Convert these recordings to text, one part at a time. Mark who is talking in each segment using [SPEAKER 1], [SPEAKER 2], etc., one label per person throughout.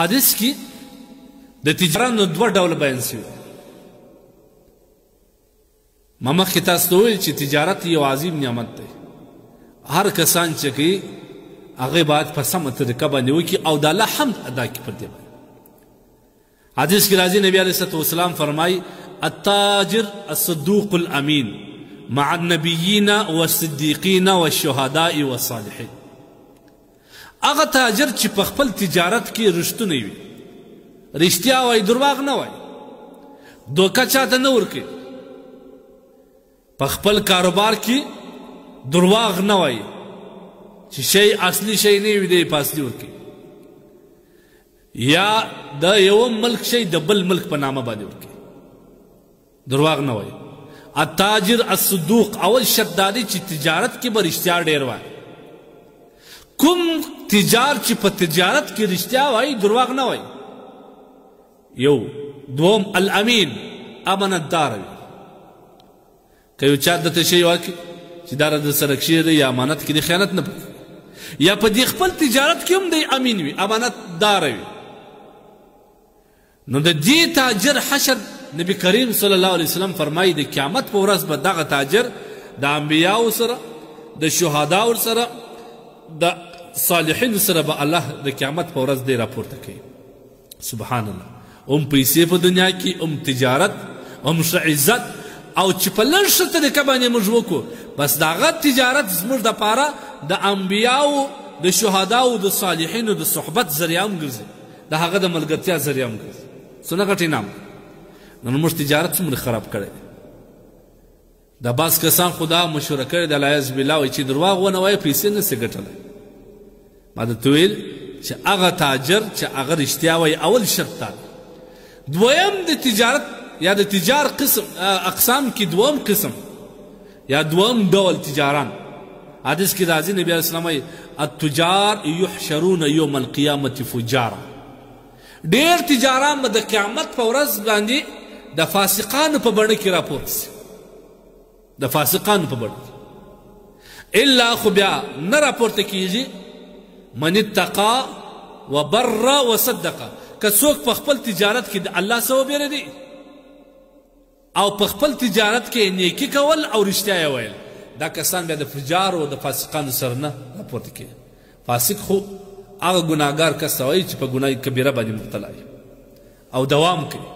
[SPEAKER 1] حدیث کې د تجارت نو دوه ډوله بیان شوي. ما مخکې تاسو ته وویل چې تجارت یو عظیم نعمت دی. هر کسان چې کوي هغه باید په سمه طریقه باندې وکړي او د الله حمد ادا کړي پر دې باندې. حدیث کې راځي نبی علیه الصلاة والسلام فرمایي التاجر الصدوق الامین مع النبیین والصدیقین والشهداء والصالحین. هغه تاجر چې په خپل تجارت کې رښتونی وي، رښتیا وایي، درواغ نه وایي، دوکه چاته نه ورکوي، په خپل کاروبار کې درواغ نه وایي چې شی اصلي شی نه وي دی په اصلي ورکوي، یا د یو ملک شی د بل ملک په نامه باندې ورکوي، درواغ نه وایي. التاجر الصدوق اول شرط دا دی چې تجارت کې به رښتیا ډېر وایي. کوم تجار چې په تجارت کې رښتیا وایي، درواغ نه وایي. یو دوم الامین، امانتدار وي. که یو چا درته شی ورکړي چې دا د سره کښېږدي یا امانت کې د خیانت نه پکې، یا په دې خپل تجارت کې هم دی امین وي، امانتدار وي، نو د دې تاجر حشر نبی کریم صلی الله علیه وسلم فرمایي د قیامت په ورځ به دغه تاجر د انبیاو سره، د شهداو سره، د صالحینو سره به الله د قیامت په ورځ دی راپورته کوي. سبحان الله. هم پیسې په دنیا کې، هم تجارت، هم ښه عزت، او چې په لږ ښه طریقه باندې موږ وکړو، بس د هغه تجارت زموږ دپاره د انبیاو، د شهداو، د صالحینو د صحبت ذریعه هم ګرځي، د هغه د ملګرتیا ذریعه هم ګرځي. څونه ګټې نام نن موږ تجارت څومره خراب کړی دی. دا بعض کسان خو دا مشوره کړې ده العیاذ بالله، وایي چې درواغ ونه وایه پیسې نه سې ګټلی. ما درته ویل چې هغه تاجر چې هغه رښتیا وایي اول شرط دا دی. دویم د تجارت یا د تجار قسم اقسام کې دوم قسم یا دوم ډول تجاران. حدیث کې راځي نبی علیه السلام وایي التجار یحشرون یوم القیامة فجارا. ډېر تجاران به د قیامت په ورځ باندې د فاسقانو په بڼه کې راپورته شي، د فاسقانو په بڼه کې، الا خو بیا نه راپورته کېږي من اتقا وبر وصدقه. که څوک په خپل تجارت کې د الله څخه وبېرېدي او په خپل تجارت کې نیکي کول او رښتیا یې ویل، دا کسان بیا د فجارو او د فاسقانو سره نه راپورته کېږي. فاسق خو هغه ګناهګار کس ته وایي چې په ګناه کبیره باندې مبتلا وي او دوام کوي.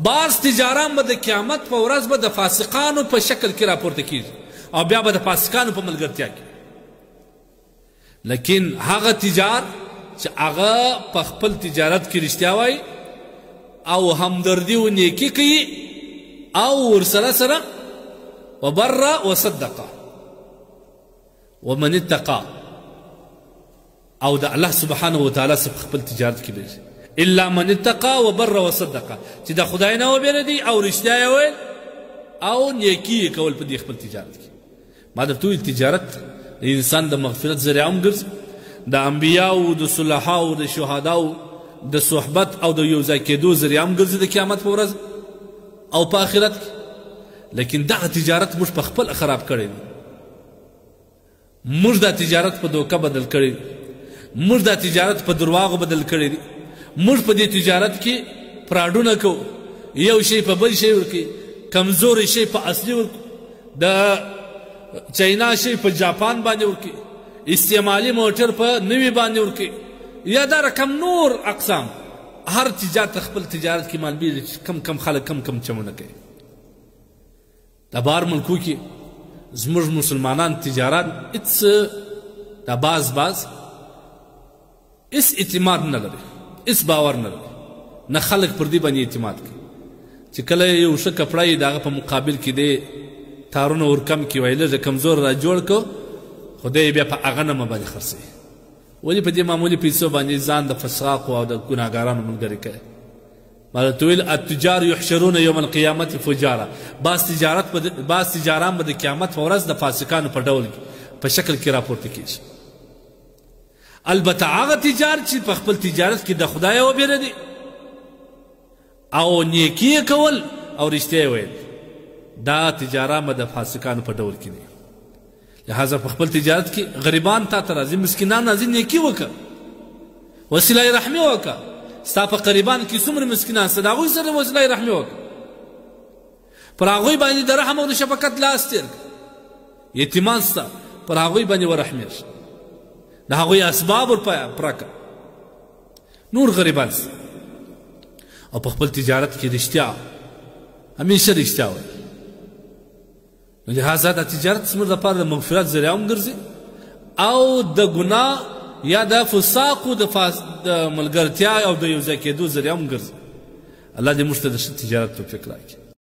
[SPEAKER 1] بعض تجاران به د قیامت په ورځ به د فاسقانو په شکل کې راپورته کېږي او بیا به د فاسقانو په ملګرتیا کې. لیکن هغه تجار چې هغه په خپل تجارت کې رښتیا وایي او همدردي و نیکي کوي او ورسره سره وبر وصدقه ومن اتقى او د الله سبحانه وتعالی څخه خپل تجارت کې بیږي. الا من اتقى وبر وصدقه، چې د خدای نه وبېرېدي او رښتیا یې ویل او نیکي یې کول په دې خپل تجارت کې. ما درته وویل تجارت د انسان د مغفرت ذریعه هم ګرځي، د انبیاو، د صلحاو، د شهداو د صحبت او د یو ځای کېدو ذریعه هم ګرځي د قیامت په ورځ او په آخرت کې. لیکن دغه تجارت موږ په خپل خراب کړی دی. موږ دا تجارت په دوکه بدل کړی دی، موږ دا تجارت په درواغو بدل کړی دی. موږ په دې تجارت کې فراډونه کوو، یو شی په بل شی ورکوي، کمزوری شی په اصلي ورکوي، د چاینا شی په جاپان باندې ورکوي، استعمالي موټر په نوي باندې ورکوي، یا دا رقم نور اقسام. هر تجارت خپل تجارت کې معلومېږي چې کم خلک کم چمونه کوي. د بهر ملکو کې زموږ مسلمانان تجارت هېڅ دا بعض هېڅ اعتماد نه لري، هېڅ باور نه لري، نه خلک پر دې باندې اعتماد کوي چې کله یو ښه کپړه یې د هغه په مقابل کې دی تارونه ورکم کړي، وایي لږ کمزور را جوړ کړو، خو دی بیا په هغه نه باندې خرڅوي. ولې په دې معمولي پیسو باندې ځان د فساقو او د ګناهګارانو ملګری کوي. ما درته ویل التجار یحشرون یوم القیامة فجارا. بعض تجاران به د قیامت په ورځ د فاسقانو په ډول په شکل کې راپورته کېږي. البته هغه تجار چې په خپل تجارت کې د خدای وبېرېدي او نیکي یې کول او رښتیا یې ویل، دا تجاران به د فاسقانو په ډول کې دي. لہذا په خپل تجارت کې غریبان تا ته راځي، مسکینان راځي، نیکي وکړه، وسیله رحمي وکړه، ستا په قریبان کې څومره مسکینان سته د هغوی سره وصله رحمي وکړه پر هغوی باندې د رحم او د شفقت لاس تېر کړه یتیمان سته پر هغوی باندې ورحمېږه د هغوی اسباب ورپرکه نور غریبان سته او په خپل تجارت کې رښتیا همیشه رښتیا وایي نو لهذا د تجارت زموږ لپاره د مغفرت ذریعه هم ګرځي او د ګناه یا د فساقو د ملګرتیا او د یو ځای کېدو ذریعه هم ګرځي الله دې موږ ته د ښه تجارت توفیق راکړي